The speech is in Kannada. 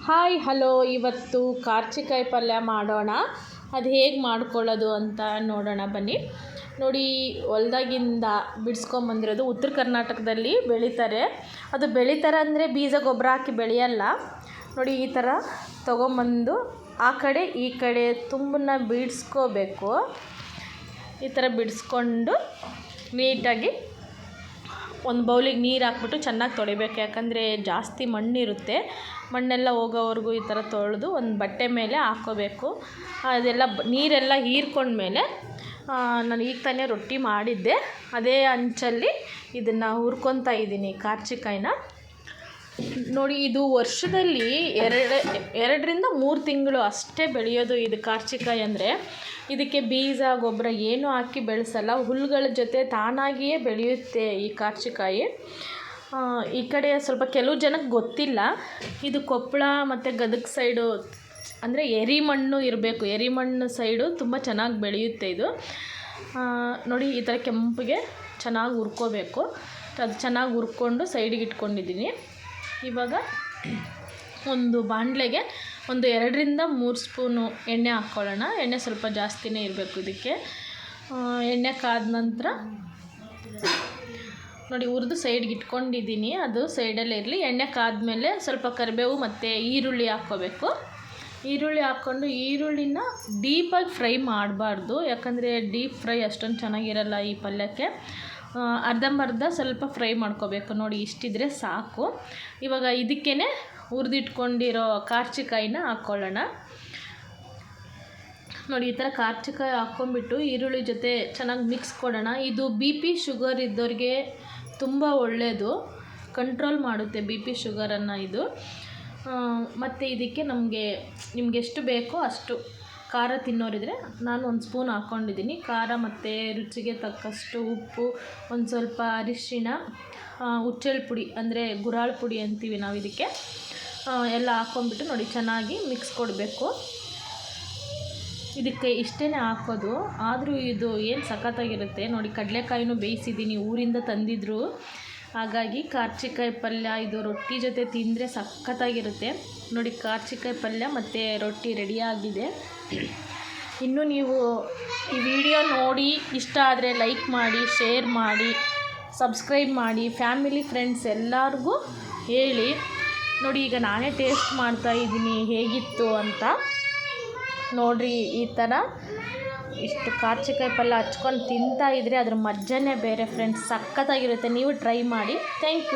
ಹಾಯ್ ಹಲೋ, ಇವತ್ತು ಕಾರ್ಚಿಕಾಯಿ ಪಲ್ಯ ಮಾಡೋಣ. ಅದು ಹೇಗೆ ಮಾಡ್ಕೊಳ್ಳೋದು ಅಂತ ನೋಡೋಣ ಬನ್ನಿ. ನೋಡಿ, ಹೊಲ್ದಾಗಿಂದ ಬಿಡಿಸ್ಕೊಂಬಂದಿರೋದು. ಉತ್ತರ ಕರ್ನಾಟಕದಲ್ಲಿ ಬೆಳೀತಾರೆ. ಅದು ಬೆಳೀತಾರೆ ಅಂದರೆ ಬೀಜ ಗೊಬ್ಬರ ಹಾಕಿ ಬೆಳೆಯಲ್ಲ. ನೋಡಿ, ಈ ಥರ ತೊಗೊಂಬಂದು ಆ ಕಡೆ ಈ ಕಡೆ ತುಂಬನ್ನ ಬಿಡಿಸ್ಕೋಬೇಕು. ಈ ಥರ ಬಿಡಿಸ್ಕೊಂಡು ನೀಟಾಗಿ ಒಂದು ಬೌಲಿಗೆ ನೀರು ಹಾಕ್ಬಿಟ್ಟು ಚೆನ್ನಾಗಿ ತೊಳಿಬೇಕು. ಯಾಕಂದರೆ ಜಾಸ್ತಿ ಮಣ್ಣಿರುತ್ತೆ. ಮಣ್ಣೆಲ್ಲ ಹೋಗೋವರೆಗೂ ಈ ಥರ ತೊಳೆದು ಒಂದು ಬಟ್ಟೆ ಮೇಲೆ ಹಾಕ್ಕೋಬೇಕು. ಅದೆಲ್ಲ ನೀರೆಲ್ಲ ಹೀರ್ಕೊಂಡ್ಮೇಲೆ ನಾನು ಈಗ ತಾನೇ ರೊಟ್ಟಿ ಮಾಡಿದ್ದೆ. ಅದೇ ಹಂಚಲ್ಲಿ ಇದನ್ನು ಹುರ್ಕೊತಾ ಇದ್ದೀನಿ ಕಾರ್ಚಿಕಾಯಿನ. ನೋಡಿ, ಇದು ವರ್ಷದಲ್ಲಿ 2-3 ತಿಂಗಳು ಅಷ್ಟೇ ಬೆಳೆಯೋದು ಇದು ಕಾರ್ಚಿಕಾಯಿ. ಅಂದರೆ ಇದಕ್ಕೆ ಬೀಜ ಗೊಬ್ಬರ ಏನೂ ಹಾಕಿ ಬೆಳೆಸಲ್ಲ. ಹುಲ್ಲುಗಳ ಜೊತೆ ತಾನಾಗಿಯೇ ಬೆಳೆಯುತ್ತೆ ಈ ಕಾರ್ಚಿಕಾಯಿ. ಈ ಕಡೆ ಸ್ವಲ್ಪ ಕೆಲವು ಜನಕ್ಕೆ ಗೊತ್ತಿಲ್ಲ. ಇದು ಕೊಪ್ಪಳ ಮತ್ತು ಗದಗ ಸೈಡು, ಅಂದರೆ ಎರಿಮಣ್ಣು ಇರಬೇಕು. ಎರಿಮಣ್ಣು ಸೈಡು ತುಂಬ ಚೆನ್ನಾಗಿ ಬೆಳೆಯುತ್ತೆ ಇದು. ನೋಡಿ, ಈ ಥರ ಕೆಂಪಿಗೆ ಚೆನ್ನಾಗಿ ಹುರ್ಕೋಬೇಕು. ಅದು ಚೆನ್ನಾಗಿ ಹುರ್ಕೊಂಡು ಸೈಡಿಗೆ ಇಟ್ಕೊಂಡಿದ್ದೀನಿ. ಇವಾಗ ಒಂದು ಬಾಣಲೆಗೆ ಒಂದು 2-3 ಸ್ಪೂನು ಎಣ್ಣೆ ಹಾಕ್ಕೊಳ್ಳೋಣ. ಎಣ್ಣೆ ಸ್ವಲ್ಪ ಜಾಸ್ತಿನೇ ಇರಬೇಕು ಇದಕ್ಕೆ. ಎಣ್ಣೆ ಕಾದ ನಂತರ ನೋಡಿ, ಹುರಿದು ಸೈಡ್ಗೆ ಇಟ್ಕೊಂಡಿದ್ದೀನಿ. ಅದು ಸೈಡಲ್ಲೇ ಇರಲಿ. ಎಣ್ಣೆ ಕಾದ್ಮೇಲೆ ಸ್ವಲ್ಪ ಕರಿಬೇವು ಮತ್ತು ಈರುಳ್ಳಿ ಹಾಕ್ಕೋಬೇಕು. ಈರುಳ್ಳಿ ಹಾಕ್ಕೊಂಡು ಈರುಳ್ಳಿನ ಡೀಪಾಗಿ ಫ್ರೈ ಮಾಡಬಾರ್ದು. ಯಾಕಂದರೆ ಡೀಪ್ ಫ್ರೈ ಅಷ್ಟೊಂದು ಚೆನ್ನಾಗಿರಲ್ಲ ಈ ಪಲ್ಯಕ್ಕೆ. ಅರ್ಧಂಬರ್ಧ ಸ್ವಲ್ಪ ಫ್ರೈ ಮಾಡ್ಕೋಬೇಕು. ನೋಡಿ, ಇಷ್ಟಿದ್ರೆ ಸಾಕು. ಇವಾಗ ಇದಕ್ಕೇ ಹುರಿದಿಟ್ಕೊಂಡಿರೋ ಕಾರ್ಚಿಕಾಯಿನ ಹಾಕ್ಕೊಳ್ಳೋಣ. ನೋಡಿ, ಈ ಥರ ಕಾರ್ಚಿಕಾಯಿ ಹಾಕ್ಕೊಂಬಿಟ್ಟು ಈರುಳ್ಳಿ ಜೊತೆ ಚೆನ್ನಾಗಿ ಮಿಕ್ಸ್ ಕೊಡೋಣ. ಇದು BP ಶುಗರ್ ಇದ್ದವ್ರಿಗೆ ತುಂಬ ಒಳ್ಳೆಯದು. ಕಂಟ್ರೋಲ್ ಮಾಡುತ್ತೆ BP ಶುಗರನ್ನು ಇದು. ಮತ್ತು ಇದಕ್ಕೆ ನಿಮಗೆ ಎಷ್ಟು ಬೇಕೋ ಅಷ್ಟು ಖಾರ ತಿನ್ನೋರಿದ್ರೆ ನಾನು 1 ಸ್ಪೂನ್ ಹಾಕ್ಕೊಂಡಿದ್ದೀನಿ. ಖಾರ ಮತ್ತು ರುಚಿಗೆ ತಕ್ಕಷ್ಟು ಉಪ್ಪು, ಒಂದು ಸ್ವಲ್ಪ ಅರಿಶಿಣ, ಹುಚ್ಚೆಳ್ಳು ಪುಡಿ ಅಂದರೆ ಗುರಾಳ್ ಪುಡಿ ಅಂತೀವಿ ನಾವು ಇದಕ್ಕೆ, ಎಲ್ಲ ಹಾಕ್ಕೊಂಬಿಟ್ಟು ನೋಡಿ ಚೆನ್ನಾಗಿ ಮಿಕ್ಸ್ ಕೊಡಬೇಕು. ಇದಕ್ಕೆ ಇಷ್ಟೇ ಹಾಕೋದು. ಆದರೂ ಇದು ಏನು ಸಖತ್ತಾಗಿರುತ್ತೆ. ನೋಡಿ, ಕಡಲೆಕಾಯಿನೂ ಬೇಯಿಸಿದ್ದೀನಿ, ಊರಿಂದ ತಂದಿದ್ರು. ಹಾಗಾಗಿ ಕಾರ್ಚಿಕಾಯಿ ಪಲ್ಯ ಇದು ರೊಟ್ಟಿ ಜೊತೆ ತಿಂದರೆ ಸಖತ್ತಾಗಿರುತ್ತೆ. ನೋಡಿ, ಕಾರ್ಚಿಕಾಯಿ ಪಲ್ಯ ಮತ್ತು ರೊಟ್ಟಿ ರೆಡಿಯಾಗಿದೆ. ಇನ್ನು ನೀವು ಈ ವಿಡಿಯೋ ನೋಡಿ ಇಷ್ಟ ಆದರೆ ಲೈಕ್ ಮಾಡಿ, ಶೇರ್ ಮಾಡಿ, ಸಬ್ಸ್ಕ್ರೈಬ್ ಮಾಡಿ, ಫ್ಯಾಮಿಲಿ ಫ್ರೆಂಡ್ಸ್ ಎಲ್ಲರಿಗೂ ಹೇಳಿ. ನೋಡಿ, ಈಗ ನಾನೇ ಟೇಸ್ಟ್ ಮಾಡ್ತಾಯಿದ್ದೀನಿ ಹೇಗಿತ್ತು ಅಂತ. ನೋಡಿರಿ, ಈ ಥರ ಇಷ್ಟು ಕಾರ್ಚಿಕಾಯಿ ಪಲ್ಯ ಹಚ್ಕೊಂಡು ತಿಂತಾಯಿದ್ರೆ ಅದ್ರ ಮಜನೇ ಬೇರೆ ಫ್ರೆಂಡ್ಸ್. ಸಖತ್ತಾಗಿರುತ್ತೆ. ನೀವು ಟ್ರೈ ಮಾಡಿ. Thank you.